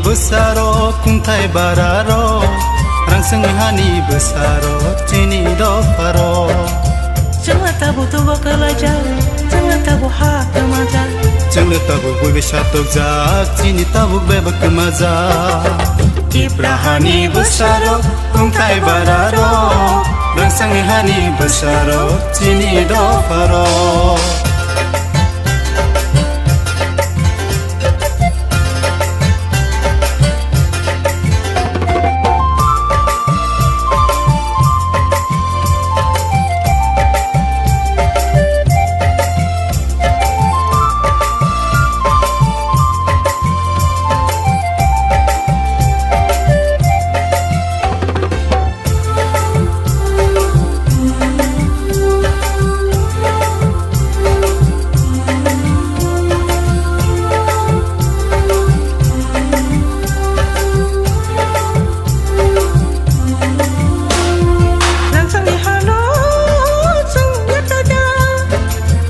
besaro kuntai bararo rangsang hani besaro cini do faro Jangan tabu tuwa kelaja Jangan tabu hak kemaja Jangan tabu bebe syatok jak cini tabu bebe kemaja Ibrahani besaro kuntai bararo rangsang hani besaro cini do faro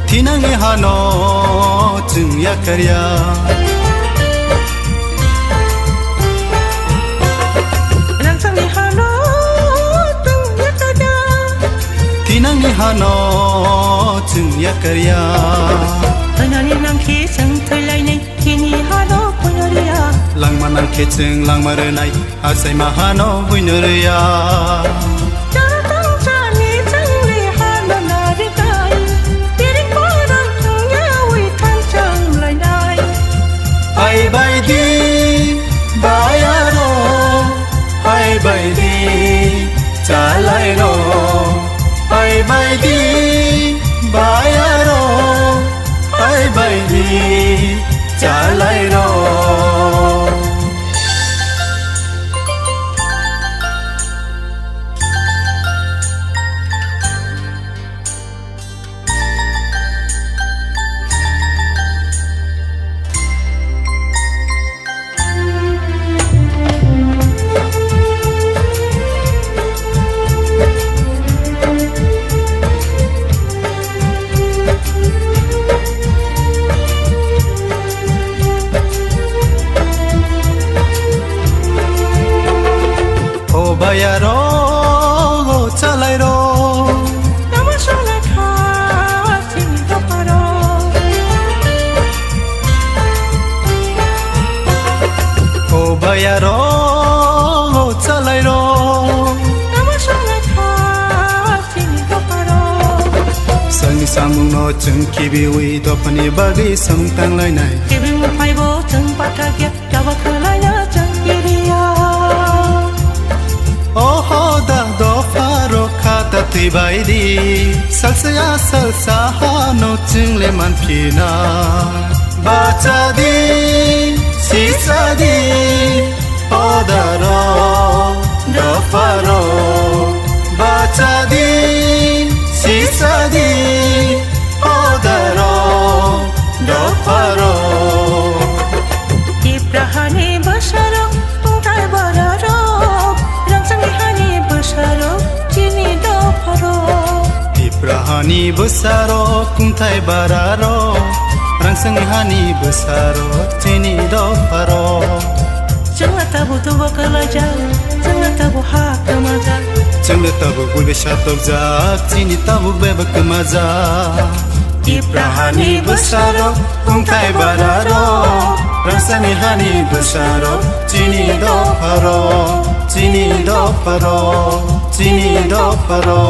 Tinangi hano jeng ya karya Rangsang hano jeng ya karya Tinangi hano jeng ya karya Penari nang ki jeng thelai nei kini hano punyria Lang manang ke jeng lang marenai asai mahano buineria Hai bai di bayaro hai bai di chalai ro hai bai di bayaro hai bai di chalai ro bayaro chalai ro nama sona kha chini do paro o bayaro chalai ro nama sona kha chini do paro sangi samung no chung kibi wi do pani bagi sam tang lai nai kibi mu phai bo chung patagya jawa khalai na chung iriya Oh da do faro khata tui bai di salsa salsa no chung le man phina bacha di sisa di oh da ro do faro bacha di sisa di oh da ro do faro Ibrahani besaro kuntai bararo Ibrahani besaro kuntai bararo rangsang hani besaro cini do faro Jangan tabu tuwa kelaja Jangan tabu hak kemaja Jangan tabu bebe syatok jak cini tabu bebe kemaja Ibrahani besaro kuntai bararo rangsang hani besaro cini do faro cini do faro cini do faro